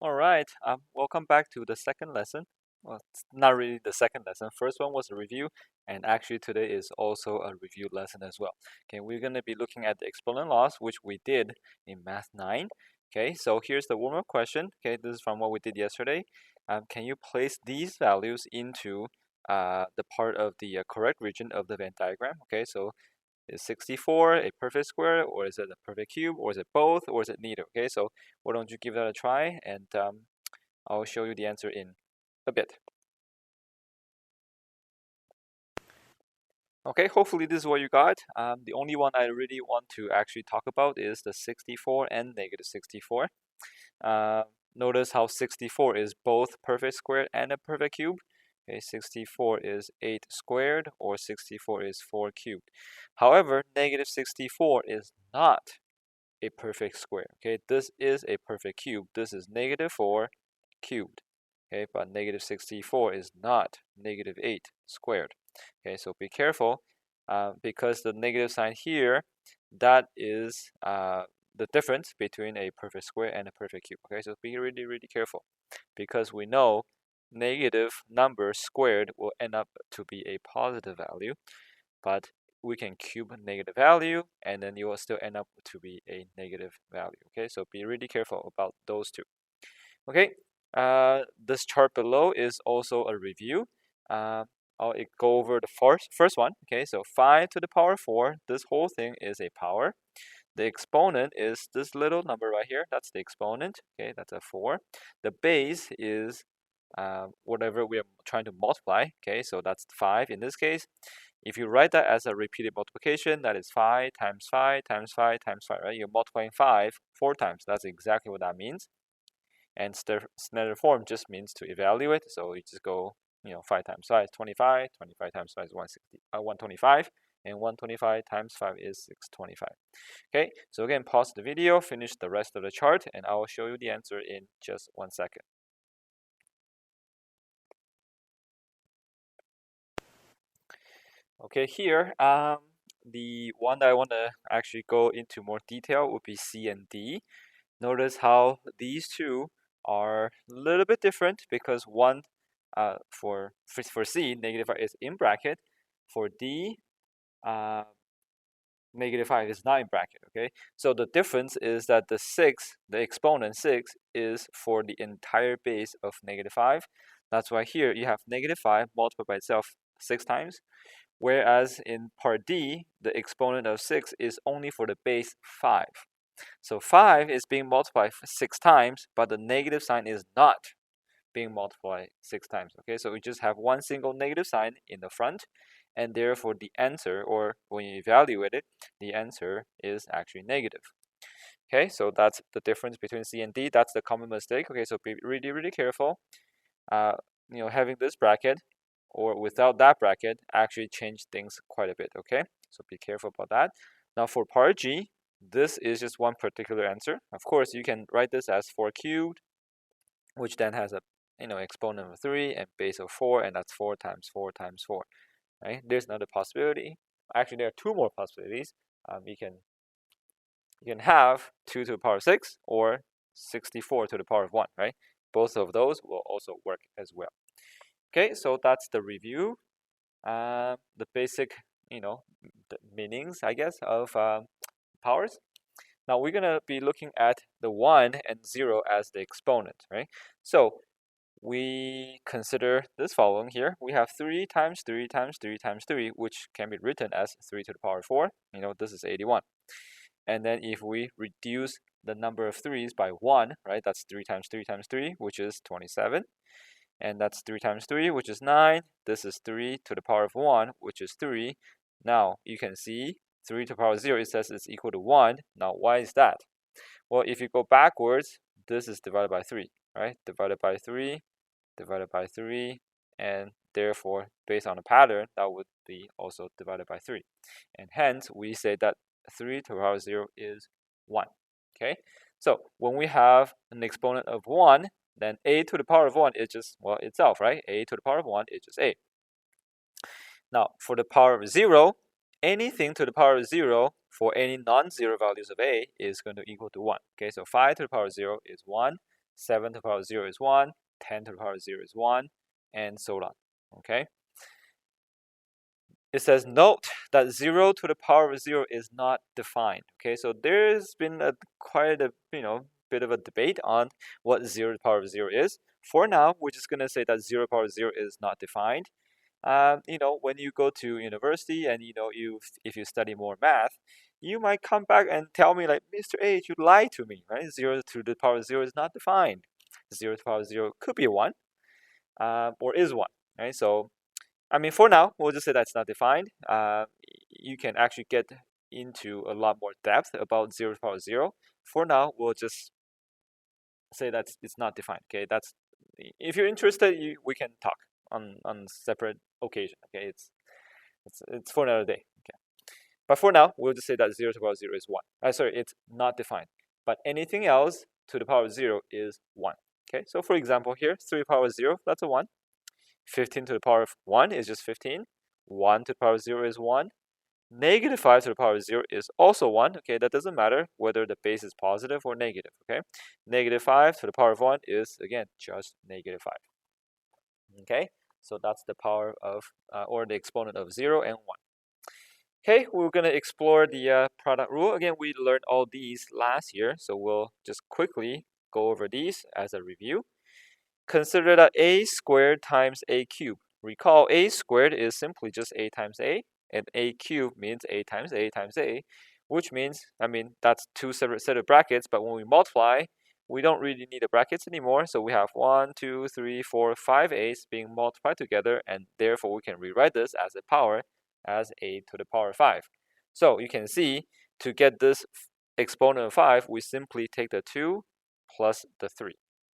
All right, welcome back to the second lesson. Well, it's not really the second lesson. First one was a review, and actually today is also a review lesson as well. Okay, we're going to be looking at the exponent laws, which we did in Math 9. Okay, so here's the warm-up question. Okay, this is from what we did yesterday. Can you place these values into the part of the correct region of the Venn diagram? Okay, so is 64 a perfect square, or is it a perfect cube, or is it both, or is it neither? Okay, so why don't you give that a try, and I'll show you the answer in a bit. Okay, hopefully this is what you got. The only one I really want to actually talk about is the 64 and negative 64. Uh, Notice how 64 is both perfect squared and a perfect cube. Okay, 64 is 8 squared, or 64 is 4 cubed. However, negative 64 is not a perfect square. Okay, this is a perfect cube. This is negative 4 cubed. Okay, but negative 64 is not negative 8 squared. Okay, so be careful because the negative sign here, that is the difference between a perfect square and a perfect cube. Okay, so be really, really careful because we know negative number squared will end up to be a positive value, but we can cube negative value and then you will still end up to be a negative value. Okay, so be really careful about those two. Okay, this chart below is also a review. I'll go over the first one. Okay, so 5 to the power 4, this whole thing is a power. The exponent is this little number right here. That's the exponent. Okay, that's a 4. The base is whatever we are trying to multiply. Okay, so that's 5 in this case. If you write that as a repeated multiplication, that is 5 times 5 times 5 times 5, right? You're multiplying 5 4 times. That's exactly what that means. And standard form just means to evaluate. So you just go, 5 times 5 is 25, 25 times 5 is 125, and 125 times 5 is 625. Okay, so again, pause the video, finish the rest of the chart, and I will show you the answer in just 1 second. Okay, here, the one that I want to actually go into more detail would be C and D. Notice how these two are a little bit different because one, for C, negative 5 is in bracket. For D, negative 5 is not in bracket, okay? So the difference is that the 6, the exponent 6, is for the entire base of negative 5. That's why here you have negative 5 multiplied by itself 6 times. Whereas in part D, the exponent of 6 is only for the base 5. So 5 is being multiplied 6 times, but the negative sign is not being multiplied 6 times. Okay, so we just have one single negative sign in the front, and therefore the answer, or when you evaluate it, the answer is actually negative. Okay, so that's the difference between C and D. That's the common mistake. Okay, so be really, really careful. Having this bracket or without that bracket actually change things quite a bit. Okay, so be careful about that. Now for part G, this is just one particular answer. Of course, you can write this as 4 cubed, which then has a exponent of 3 and base of 4, and that's 4 times 4 times 4. Right? There's another possibility. Actually, there are two more possibilities. You can have 2 to the power 6 or 64 to the power of 1. Right? Both of those will also work as well. Okay, so that's the review. The basic, the meanings, I guess, of powers. Now we're gonna be looking at the 1 and 0 as the exponent, right? So we consider this following here. We have 3 times 3 times 3 times 3, which can be written as 3 to the power 4. This is 81. And then if we reduce the number of 3's by 1, right, that's 3 times 3 times 3, which is 27. And that's 3 times 3, which is 9. This is 3 to the power of 1, which is 3. Now, you can see 3 to the power of 0, it says it's equal to 1. Now, why is that? Well, if you go backwards, this is divided by 3, right? Divided by 3, divided by 3, and therefore, based on the pattern, that would be also divided by 3. And hence, we say that 3 to the power of 0 is 1, okay? So, when we have an exponent of 1, then a to the power of 1 is just, well, itself, right? A to the power of 1 is just a. Now, for the power of 0, anything to the power of 0 for any non-zero values of a is going to equal to 1. Okay, so 5 to the power of 0 is 1. 7 to the power of 0 is 1, 10 to the power of 0 is 1, and so on. Okay? It says, note that 0 to the power of 0 is not defined. Okay, so there's been quite a bit of a debate on what 0 to the power of 0 is. For now, we're just going to say that 0 to the power of 0 is not defined. When you go to university and if you study more math, you might come back and tell me like, Mr. H, you lied to me, right? 0 to the power of 0 is not defined. 0 to the power of 0 could be 1, or is 1, right? So for now, we'll just say that's not defined. You can actually get into a lot more depth about 0 to the power of 0. For now, we'll just say that it's not defined. Okay, if you're interested, we can talk on separate occasion. Okay, it's for another day. Okay, but for now, we'll just say that 0 to the power of 0 is 1. Sorry, it's not defined. But anything else to the power of 0 is 1. Okay, so for example here, 3 to the power of 0, that's a 1. 15 to the power of 1 is just 15. 1 to the power of 0 is 1. Negative 5 to the power of 0 is also 1. Okay, that doesn't matter whether the base is positive or negative. Okay, negative 5 to the power of 1 is, again, just negative 5. Okay, so that's the power of, or the exponent of 0 and 1. Okay, we're going to explore the product rule. Again, we learned all these last year, so we'll just quickly go over these as a review. Consider that a squared times a cubed. Recall, a squared is simply just a times a, and a cubed means a times a times a, which means, that's two separate set of brackets, but when we multiply, we don't really need the brackets anymore, so we have 1, 2, 3, 4, 5 a's being multiplied together, and therefore we can rewrite this as a power as a to the power of 5. So you can see, to get this exponent of 5, we simply take the 2 plus the 3.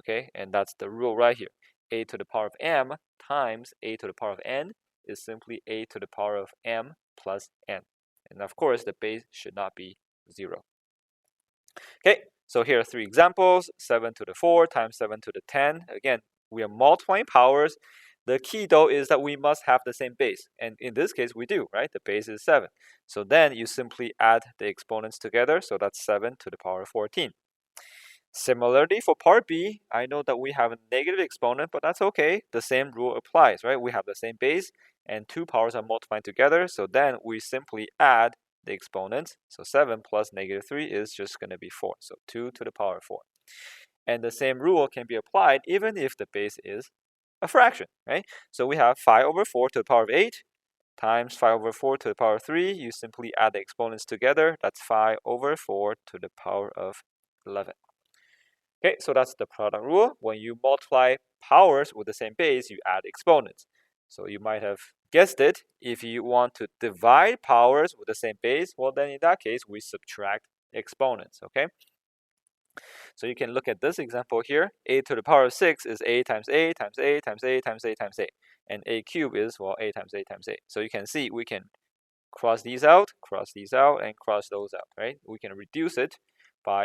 Okay, and that's the rule right here. A to the power of m times a to the power of n is simply a to the power of m plus n. And of course, the base should not be 0. Okay, so here are 3 examples. 7 to the 4 times 7 to the 10. Again, we are multiplying powers. The key, though, is that we must have the same base. And in this case, we do, right? The base is 7. So then you simply add the exponents together. So that's 7 to the power of 14. Similarly, for part B, I know that we have a negative exponent, but that's okay. The same rule applies, right? We have the same base, and 2 powers are multiplying together, so then we simply add the exponents. So 7 plus negative 3 is just going to be 4, so 2 to the power of 4. And the same rule can be applied even if the base is a fraction, right? So we have 5 over 4 to the power of 8 times 5 over 4 to the power of 3. You simply add the exponents together. That's 5 over 4 to the power of 11. Okay, so that's the product rule. When you multiply powers with the same base, you add exponents. So you might have guessed it. If you want to divide powers with the same base, well, then in that case, we subtract exponents, okay? So you can look at this example here. A to the power of 6 is a times a times a times a times a times a. And a cubed is, well, a times a times a. So you can see we can cross these out, and cross those out, right? We can reduce it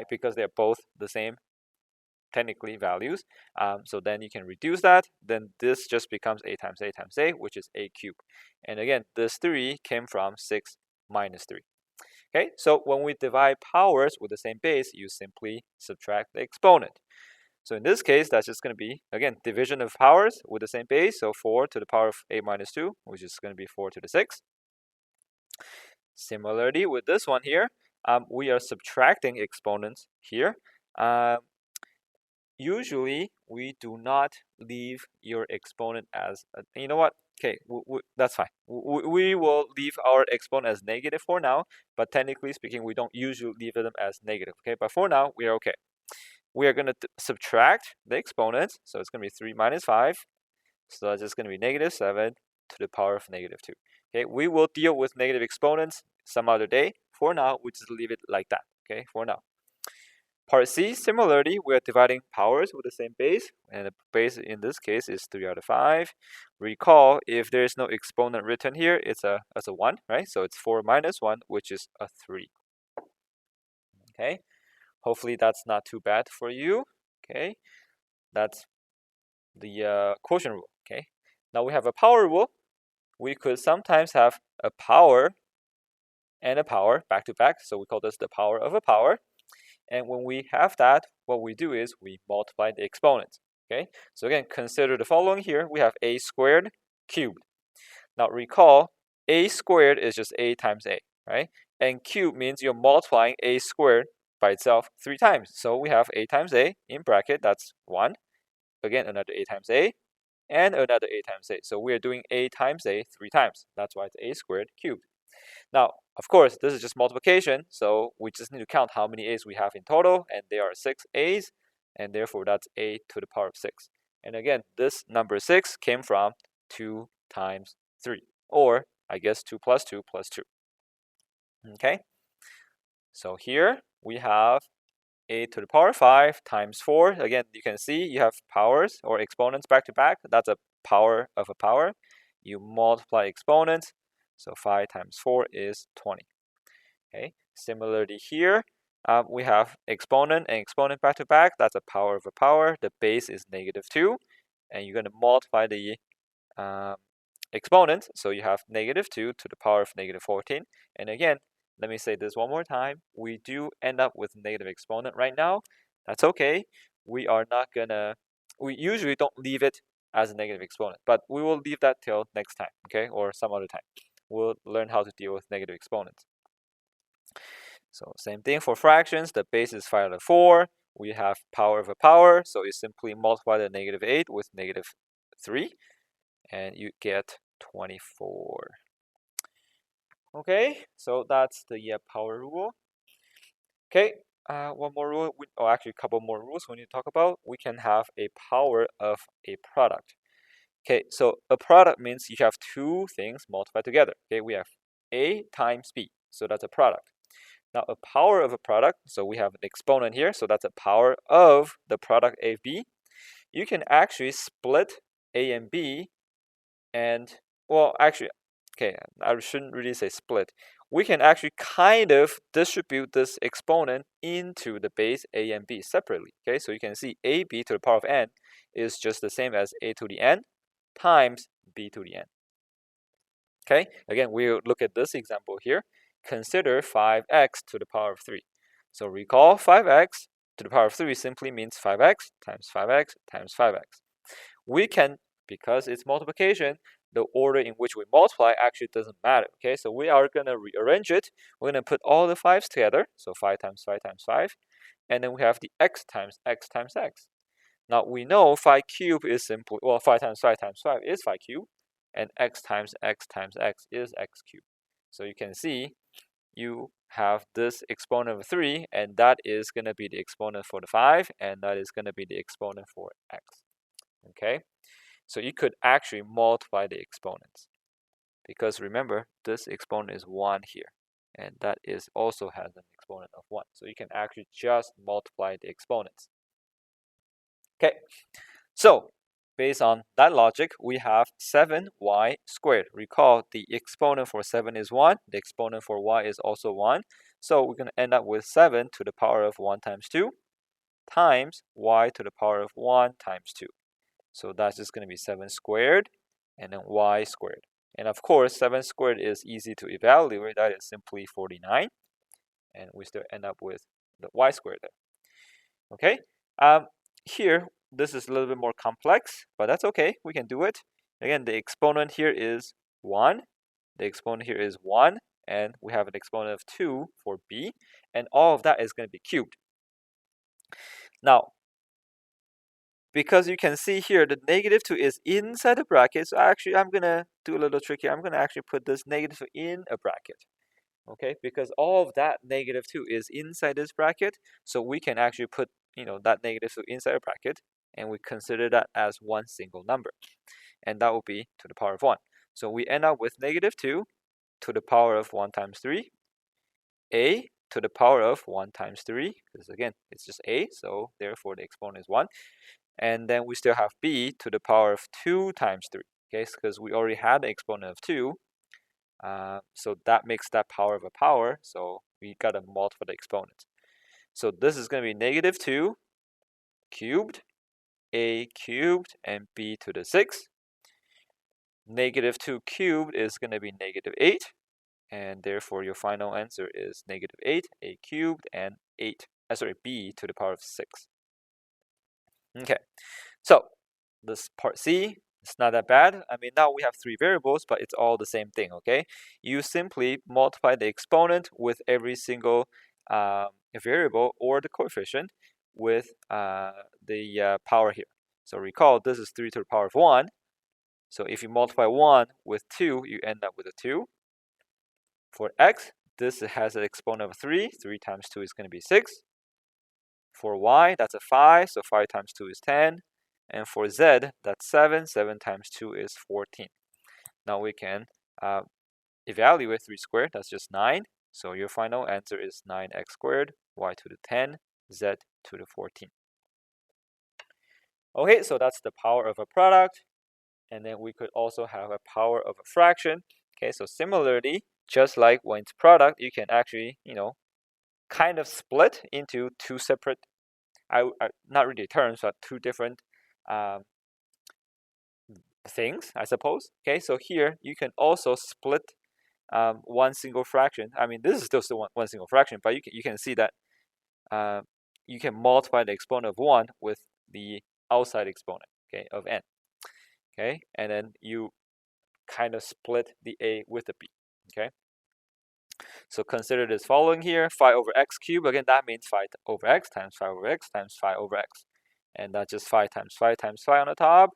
because they're both the same technically values. So then you can reduce that. Then this just becomes a times a times a, which is a cubed. And again, this 3 came from 6 minus 3. Okay, so when we divide powers with the same base, you simply subtract the exponent. So in this case, that's just going to be, again, division of powers with the same base. So 4 to the power of a minus 2, which is going to be 4 to the 6. Similarly, with this one here, we are subtracting exponents here. Usually, we do not leave your exponent as, you know what? Okay, that's fine. We will leave our exponent as negative for now, but technically speaking, we don't usually leave them as negative, okay? But for now, we are okay. We are going to subtract the exponents, so it's going to be 3 minus 5, so that's just going to be negative 7 to the power of negative 2. Okay, we will deal with negative exponents some other day. For now, we just leave it like that, okay, for now. Part C, similarly, we are dividing powers with the same base, and the base in this case is 3 out of 5. Recall, if there is no exponent written here, it's a 1, right? So it's 4 minus 1, which is a 3. Okay, hopefully that's not too bad for you. Okay, that's the quotient rule. Okay, now we have a power rule. We could sometimes have a power and a power back to back, so we call this the power of a power. And when we have that, what we do is we multiply the exponents. Okay, so again, consider the following here. We have a squared cubed. Now recall, a squared is just a times a, right? And cube means you're multiplying a squared by itself 3 times. So we have a times a in bracket, that's 1. Again, another a times a, and another a times a. So we're doing a times a 3 times. That's why it's a squared cubed. Now, of course, this is just multiplication, so we just need to count how many a's we have in total, and there are 6 a's, and therefore that's a to the power of 6. And again, this number 6 came from 2 times 3, or I guess 2 plus 2 plus 2. Okay, so here we have a to the power of 5 times 4. Again, you can see you have powers or exponents back to back. That's a power of a power. You multiply exponents, so 5 times 4 is 20. Okay, similarly here, we have exponent and exponent back to back. That's a power of a power. The base is -2, and you're going to multiply the exponent. So you have -2 to the power of -14. And again, let me say this one more time. We do end up with negative exponent right now. That's okay. We are not gonna, we usually don't leave it as a negative exponent, but we will leave that till next time, okay, or some other time. We'll learn how to deal with negative exponents. So same thing for fractions. The base is 5 to 4. We have power of a power, so you simply multiply the -8 with -3, and you get 24. Okay, so that's the power rule. Okay, one more rule, or actually a couple more rules we need to talk about. We can have a power of a product. Okay, so a product means you have two things multiplied together. Okay, we have A times B, so that's a product. Now a power of a product, so we have an exponent here, so that's a power of the product A of B. You can actually split A and B, and, well, actually, okay, I shouldn't really say split. We can actually kind of distribute this exponent into the base A and B separately. Okay, so you can see AB to the power of n is just the same as A to the n times B to the n. Okay, again, we'll look at this example here. Consider 5x to the power of 3. So recall 5x to the power of 3 simply means 5x times 5x times 5x. We can, because it's multiplication, the order in which we multiply actually doesn't matter. Okay, so we are going to rearrange it. We're going to put all the 5's together, so 5 times 5 times 5, and then we have the x times x times x. Now we know 5 cubed is simply, well, 5 times 5 times 5 is 5 cubed, and x times x times x is x cubed. So you can see you have this exponent of 3, and that is going to be the exponent for the 5, and that is going to be the exponent for x. Okay, so you could actually multiply the exponents, because remember, this exponent is 1 here, and that is also has an exponent of 1. So you can actually just multiply the exponents. Okay, so based on that logic, we have 7y squared. Recall, the exponent for 7 is 1. The exponent for y is also 1. So we're going to end up with 7 to the power of 1 times 2 times y to the power of 1 times 2. So that's just going to be 7 squared and then y squared. And of course, 7 squared is easy to evaluate. That is simply 49. And we still end up with the y squared there. Okay. Here, this is a little bit more complex, but that's okay. We can do it. Again, the exponent here is 1. The exponent here is 1. And we have an exponent of 2 for b. And all of that is going to be cubed. Now, because you can see here, the -2 is inside the bracket. So actually, I'm going to do a little trick here. I'm going to actually put this -2 in a bracket. Okay, because all of that -2 is inside this bracket. So we can actually put, that -2 inside a bracket, and we consider that as one single number. And that will be to the power of 1. So we end up with -2 to the power of 1 times 3. A to the power of 1 times 3. Because again, it's just A. So therefore, the exponent is 1. And then we still have b to the power of 2 times 3, okay, because we already had the exponent of 2. So that makes that power of a power, so we got to multiply the exponents. So this is going to be -2 cubed, a cubed, and b to the 6. -2 cubed is going to be -8, and therefore your final answer is -8, a cubed, and 8. b to the power of 6. Okay, so this part C, it's not that bad. I mean, now we have 3 variables, but it's all the same thing, okay? You simply multiply the exponent with every single variable or the coefficient with the power here. So recall, this is 3 to the power of 1. So if you multiply 1 with 2, you end up with a 2. For x, this has an exponent of 3. 3 times 2 is going to be 6. For y, that's a 5. So 5 times 2 is 10. And for z, that's 7. 7 times 2 is 14. Now we can evaluate 3 squared. That's just 9. So your final answer is 9x squared, y to the 10, z to the 14. Okay, so that's the power of a product. And then we could also have a power of a fraction. Okay, so similarly, just like when it's product, you can actually, kind of split into 2 separate, not really terms, but 2 different things, I suppose. Okay, so here you can also split one single fraction. I mean, this is still one single fraction, but you can see that you can multiply the exponent of 1 with the outside exponent, okay, of n. Okay, and then you kind of split the a with the b. Okay, so consider this following here: 5 over x cubed. Again, that means 5 over x times 5 over x times 5 over x, and that's just 5 times 5 times 5 on the top,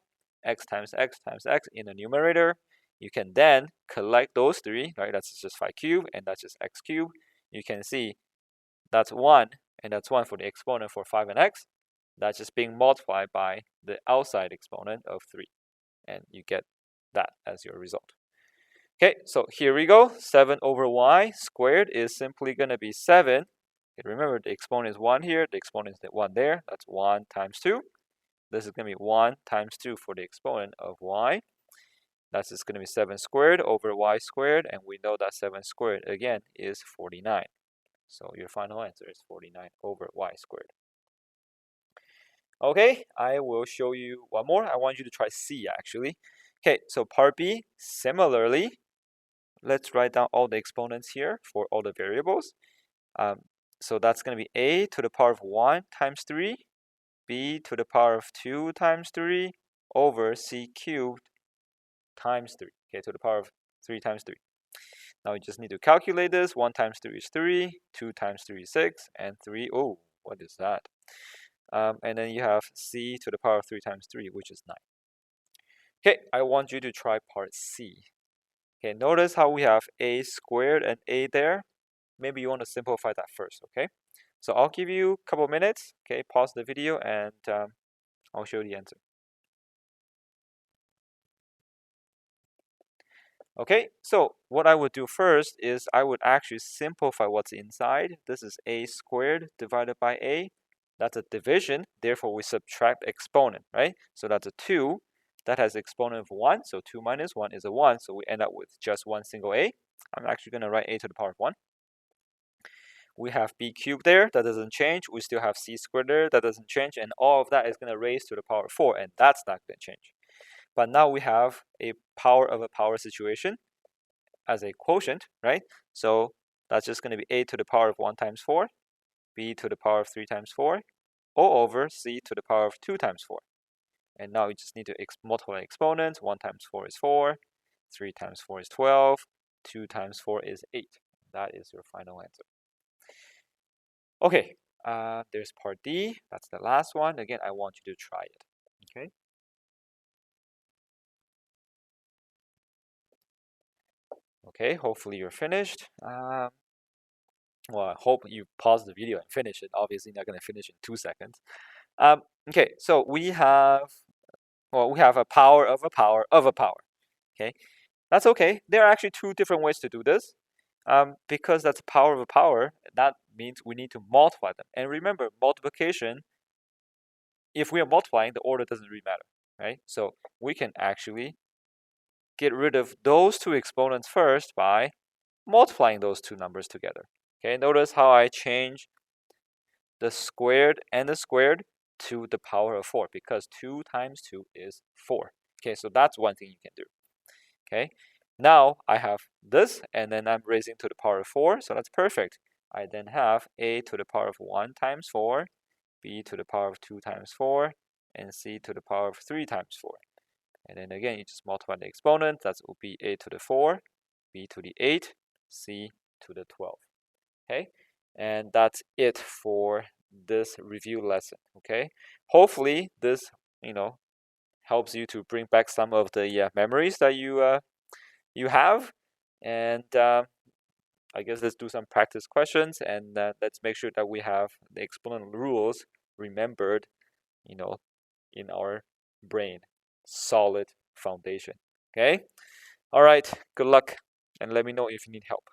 x times x times x in the numerator. You can then collect those 3, right? That's just 5 cubed, and that's just x cubed. You can see that's 1, and that's 1 for the exponent for 5 and x. That's just being multiplied by the outside exponent of 3, and you get that as your result. Okay, so here we go. 7 over y squared is simply going to be 7. Okay, remember, the exponent is 1 here. The exponent is 1 there. That's 1 times 2. This is going to be 1 times 2 for the exponent of y. That's just going to be 7 squared over y squared. And we know that 7 squared, again, is 49. So your final answer is 49 over y squared. Okay, I will show you one more. I want you to try C, actually. Okay, so part B, similarly, let's write down all the exponents here for all the variables. So that's going to be a to the power of 1 times 3, b to the power of 2 times 3, over c cubed times 3, okay, to the power of 3 times 3. Now you just need to calculate this. 1 times 3 is 3, 2 times 3 is 6, and 3, oh, what is that? And then you have c to the power of 3 times 3, which is 9. Okay, I want you to try part C. Okay, notice how we have a squared and a there. Maybe you want to simplify that first, okay? So I'll give you a couple minutes, okay? Pause the video and I'll show you the answer. Okay, so what I would do first is I would actually simplify what's inside. This is a squared divided by a. That's a division, therefore we subtract exponent, right? So that's a 2. That has exponent of 1, so 2 minus 1 is a 1, so we end up with just one single a. I'm actually going to write a to the power of 1. We have b cubed there, that doesn't change. We still have c squared there, that doesn't change. And all of that is going to raise to the power of 4, and that's not going to change. But now we have a power of a power situation as a quotient, right? So that's just going to be a to the power of 1 times 4, b to the power of 3 times 4, all over c to the power of 2 times 4. And now you just need to multiply exponents. 1 times 4 is 4, 3 times 4 is 12, 2 times 4 is 8. That is your final answer. Okay, there's part D. That's the last one. Again, I want you to try it. Okay. Okay, hopefully you're finished. Well, I hope you pause the video and finish it. Obviously, not going to finish in 2 seconds. Okay, so we have a power of a power of a power. Okay, that's okay. There are actually 2 different ways to do this. Because that's power of a power, that means we need to multiply them. And remember, multiplication, if we are multiplying, the order doesn't really matter, right? So we can actually get rid of those 2 exponents first by multiplying those 2 numbers together. Okay, notice how I change the squared and the squared to the power of 4, because 2 times 2 is 4. Okay, so that's one thing you can do. Okay, now I have this, and then I'm raising to the power of 4, so that's perfect. I then have a to the power of 1 times 4, b to the power of 2 times 4, and c to the power of 3 times 4. And then again, you just multiply the exponent. That will be a to the 4, b to the 8, c to the 12. Okay, and that's it for this review lesson. Okay, hopefully this helps you to bring back some of the memories that you have, and I guess let's do some practice questions, and let's make sure that we have the exponent rules remembered, in our brain. Solid foundation. Okay? All right, good luck, and let me know if you need help.